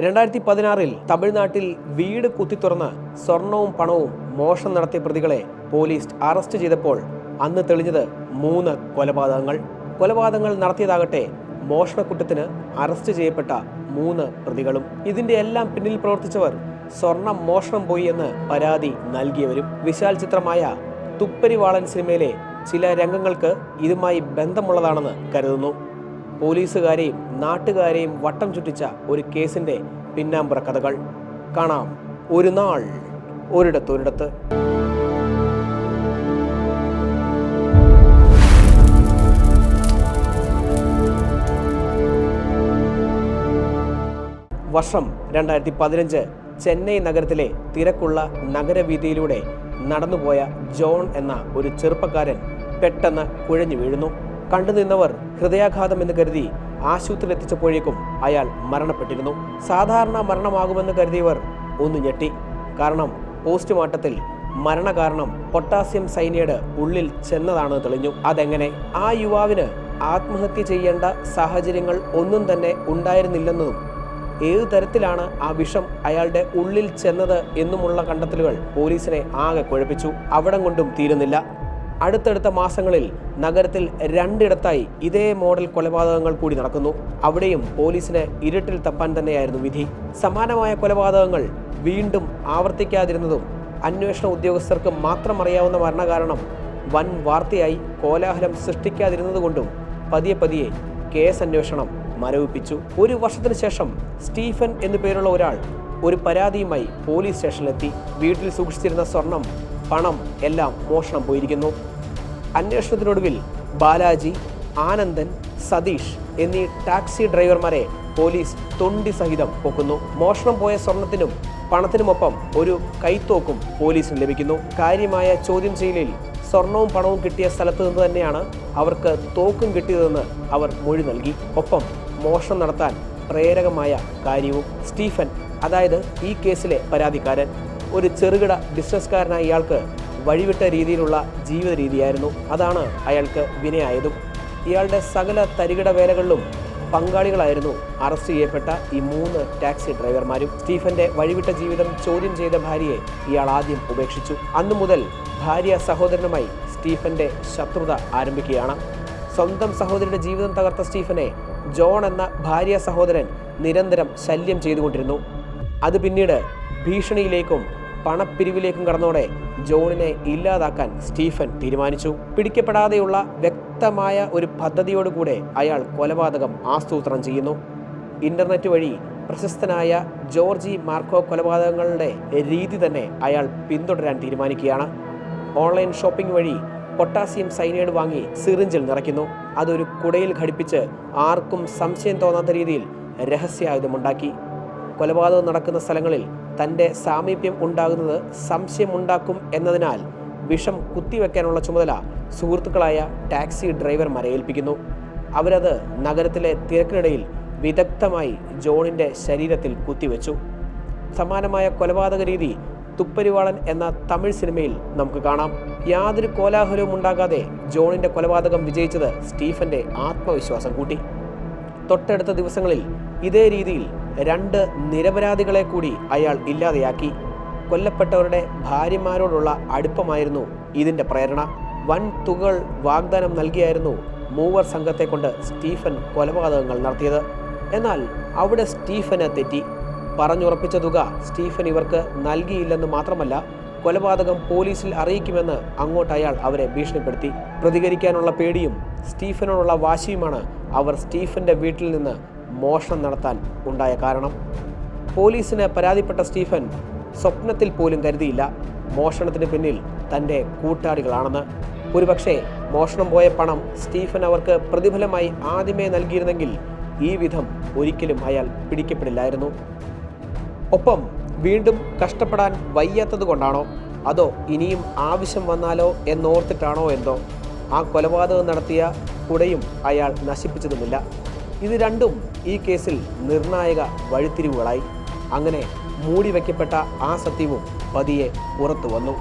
2016 തമിഴ്നാട്ടിൽ വീട് കുത്തിത്തുറന്ന് സ്വർണവും പണവും മോഷണം നടത്തിയ പ്രതികളെ പോലീസ് അറസ്റ്റ് ചെയ്തപ്പോൾ അന്ന് തെളിഞ്ഞത് 3 കൊലപാതകങ്ങൾ നടത്തിയതാകട്ടെ മോഷണക്കുറ്റത്തിന് അറസ്റ്റ് ചെയ്യപ്പെട്ട 3 പ്രതികളും. ഇതിന്റെ എല്ലാം പിന്നിൽ പ്രവർത്തിച്ചവർ സ്വർണം മോഷണം പോയി എന്ന് പരാതി നൽകിയവരും. വിശാൽ ചിത്രമായ തുപ്പരിവാളൻ സിനിമയിലെ ചില രംഗങ്ങൾക്ക് ഇതുമായി ബന്ധമുള്ളതാണെന്ന് കരുതുന്നു. പോലീസുകാരെയും നാട്ടുകാരെയും വട്ടം ചുറ്റിച്ച ഒരു കേസിന്റെ പിന്നാമ്പുറ കഥകൾ കാണാം. ഒരു നാൾ ഒരിടത്ത്. വർഷം 2015. ചെന്നൈ നഗരത്തിലെ തിരക്കുള്ള നഗരവീതിയിലൂടെ നടന്നുപോയ ജോൺ എന്ന ഒരു ചെറുപ്പക്കാരൻ പെട്ടെന്ന് കുഴഞ്ഞു വീഴുന്നു. കണ്ടുനിന്നവർ ഹൃദയാഘാതം എന്ന് കരുതി ആശുപത്രിയിൽ എത്തിച്ചപ്പോഴേക്കും അയാൾ മരണപ്പെട്ടിരുന്നു. സാധാരണ മരണമാകുമെന്ന് കരുതിയവർ ഒന്ന് ഞെട്ടി. കാരണം പോസ്റ്റ്മോർട്ടത്തിൽ മരണകാരണം പൊട്ടാസ്യം സൈനൈഡ് ഉള്ളിൽ ചെന്നതാണെന്ന് തെളിഞ്ഞു. അതെങ്ങനെ? ആ യുവാവിന് ആത്മഹത്യ ചെയ്യേണ്ട സാഹചര്യങ്ങൾ ഒന്നും തന്നെ ഉണ്ടായിരുന്നില്ലെന്നതും ഏതു തരത്തിലാണ് ആ വിഷം അയാളുടെ ഉള്ളിൽ ചെന്നത് എന്നുമുള്ള കണ്ടെത്തലുകൾ പോലീസിനെ ആകെ കുഴപ്പിച്ചു. അവിടം കൊണ്ടും തീരുന്നില്ല. അടുത്തടുത്ത മാസങ്ങളിൽ നഗരത്തിൽ 2 ഇടത്തായി ഇതേ മോഡൽ കൊലപാതകങ്ങൾ കൂടി നടക്കുന്നു. അവിടെയും പോലീസിന് ഇരുട്ടിൽ തപ്പാൻ തന്നെയായിരുന്നു വിധി. സമാനമായ കൊലപാതകങ്ങൾ വീണ്ടും ആവർത്തിക്കാതിരുന്നതും അന്വേഷണ ഉദ്യോഗസ്ഥർക്ക് മാത്രം അറിയാവുന്ന മരണകാരണം വൻ വാർത്തയായി കോലാഹലം സൃഷ്ടിക്കാതിരുന്നതുകൊണ്ടും പതിയെ കേസ് അന്വേഷണം മരവിപ്പിച്ചു. 1 വർഷത്തിന് ശേഷം സ്റ്റീഫൻ എന്നു പേരുള്ള ഒരാൾ ഒരു പരാതിയുമായി പോലീസ് സ്റ്റേഷനിലെത്തി. വീട്ടിൽ സൂക്ഷിച്ചിരുന്ന സ്വർണം, പണം എല്ലാം മോഷണം പോയിരിക്കുന്നു. അന്വേഷണത്തിനൊടുവിൽ ബാലാജി, ആനന്ദൻ, സതീഷ് എന്നീ ടാക്സി ഡ്രൈവർമാരെ പോലീസ് തൊണ്ടി സഹിതം പൊക്കുന്നു. മോഷണം പോയ സ്വർണത്തിനും പണത്തിനുമൊപ്പം ഒരു കൈത്തോക്കും പോലീസിന് ലഭിക്കുന്നു. കാര്യമായ ചോദ്യം ചെയ്യലിൽ സ്വർണവും പണവും കിട്ടിയ സ്ഥലത്ത് നിന്ന് തന്നെയാണ് അവർക്ക് തോക്കും കിട്ടിയതെന്ന് അവർ മൊഴി നൽകി. ഒപ്പം മോഷണം നടത്താൻ പ്രേരകമായ കാര്യവും. സ്റ്റീഫൻ, അതായത് ഈ കേസിലെ പരാതിക്കാരൻ, ഒരു ചെറുകിട ബിസിനസ്സുകാരനായ ഇയാൾക്ക് വഴിവിട്ട രീതിയിലുള്ള ജീവിത രീതിയായിരുന്നു. അതാണ് അയാൾക്ക് വിനയായതും. ഇയാളുടെ സകല തരികിട വേലകളിലും പങ്കാളികളായിരുന്നു അറസ്റ്റ് ചെയ്യപ്പെട്ട ഈ 3 ടാക്സി ഡ്രൈവർമാരും. സ്റ്റീഫന്റെ വഴിവിട്ട ജീവിതം ചോദ്യം ചെയ്ത ഭാര്യയെ ഇയാൾ ആദ്യം ഉപേക്ഷിച്ചു. അന്നു മുതൽ ഭാര്യ സഹോദരനുമായി സ്റ്റീഫന്റെ ശത്രുത ആരംഭിക്കുകയാണ്. സ്വന്തം സഹോദരിയുടെ ജീവിതം തകർത്ത സ്റ്റീഫനെ ജോൺ എന്ന ഭാര്യ സഹോദരൻ നിരന്തരം ശല്യം ചെയ്തുകൊണ്ടിരുന്നു. അത് പിന്നീട് ഭീഷണിയിലേക്കും പണപ്പിരിവിലേക്കും കടന്നോടെ ജോണിനെ ഇല്ലാതാക്കാൻ സ്റ്റീഫൻ തീരുമാനിച്ചു. പിടിക്കപ്പെടാതെയുള്ള വ്യക്തമായ ഒരു പദ്ധതിയോടുകൂടെ അയാൾ കൊലപാതകം ആസൂത്രണം ചെയ്യുന്നു. ഇന്റർനെറ്റ് വഴി പ്രശസ്തനായ ജോർജി മാർക്കോ കൊലപാതകങ്ങളുടെ രീതി തന്നെ അയാൾ പിന്തുടരാൻ തീരുമാനിക്കുകയാണ്. ഓൺലൈൻ ഷോപ്പിംഗ് വഴി പൊട്ടാസ്യം സൈനൈഡ് വാങ്ങി സിറിഞ്ചിൽ നിറയ്ക്കുന്നു. അതൊരു കുടയിൽ ഘടിപ്പിച്ച് ആർക്കും സംശയം തോന്നാത്ത രീതിയിൽ രഹസ്യായുധമുണ്ടാക്കി. കൊലപാതകം നടക്കുന്ന സ്ഥലങ്ങളിൽ തൻ്റെ സാമീപ്യം ഉണ്ടാകുന്നത് സംശയമുണ്ടാക്കും എന്നതിനാൽ വിഷം കുത്തിവെക്കാനുള്ള ചുമതല സുഹൃത്തുക്കളായ ടാക്സി ഡ്രൈവർമാരെ ഏൽപ്പിക്കുന്നു. അവരത് നഗരത്തിലെ തിരക്കിനിടയിൽ വിദഗ്ധമായി ജോണിൻ്റെ ശരീരത്തിൽ കുത്തിവെച്ചു. സമാനമായ കൊലപാതക രീതി തുപ്പരിവാളൻ എന്ന തമിഴ് സിനിമയിൽ നമുക്ക് കാണാം. യാതൊരു കോലാഹലവും ഉണ്ടാകാതെ ജോണിൻ്റെ കൊലപാതകം വിജയിച്ചത് സ്റ്റീഫന്റെ ആത്മവിശ്വാസം കൂട്ടി. തൊട്ടടുത്ത ദിവസങ്ങളിൽ ഇതേ രീതിയിൽ 2 നിരപരാധികളെ കൂടി അയാൾ ഇല്ലാതെയാക്കി. കൊല്ലപ്പെട്ടവരുടെ ഭാര്യമാരോടുള്ള അടുപ്പമായിരുന്നു ഇതിൻ്റെ പ്രേരണ. വൻ തുകകൾ വാഗ്ദാനം നൽകിയായിരുന്നു 3 സംഘത്തെ കൊണ്ട് സ്റ്റീഫൻ കൊലപാതകങ്ങൾ നടത്തിയത്. എന്നാൽ അവിടെ സ്റ്റീഫന് തെറ്റി. പറഞ്ഞുറപ്പിച്ച തുക സ്റ്റീഫൻ ഇവർക്ക് നൽകിയില്ലെന്ന് മാത്രമല്ല, കൊലപാതകം പോലീസിൽ അറിയിക്കുമെന്ന് അങ്ങോട്ട് അയാൾ അവരെ ഭീഷണിപ്പെടുത്തി. പ്രതികരിക്കാനുള്ള പേടിയും സ്റ്റീഫനോടുള്ള വാശിയുമാണ് അവർ സ്റ്റീഫന്റെ വീട്ടിൽ നിന്ന് മോഷണം നടത്താൻ ഉണ്ടായ കാരണം. പോലീസിന് പരാതിപ്പെട്ട സ്റ്റീഫൻ സ്വപ്നത്തിൽ പോലും കരുതിയില്ല മോഷണത്തിന് പിന്നിൽ തൻ്റെ കൂട്ടാളികളാണെന്ന്. ഒരുപക്ഷെ മോഷണം പോയ പണം സ്റ്റീഫൻ അവർക്ക് പ്രതിഫലമായി ആദ്യമേ നൽകിയിരുന്നെങ്കിൽ ഈ വിധം ഒരിക്കലും അയാൾ പിടിക്കപ്പെടില്ലായിരുന്നു. ഒപ്പം വീണ്ടും കഷ്ടപ്പെടാൻ വയ്യാത്തത് കൊണ്ടാണോ, അതോ ഇനിയും ആവശ്യം വന്നാലോ എന്നോർത്തിട്ടാണോ എന്തോ ആ കൊലപാതകം നടത്തിയ കുടയും അയാൾ നശിപ്പിച്ചതുമില്ല. ഇത് രണ്ടും ഈ കേസിൽ നിർണായക വഴിത്തിരിവുകളായി. അങ്ങനെ മൂടി വയ്ക്കപ്പെട്ട ആ സത്യവും പതിയെ പുറത്തു വന്നു.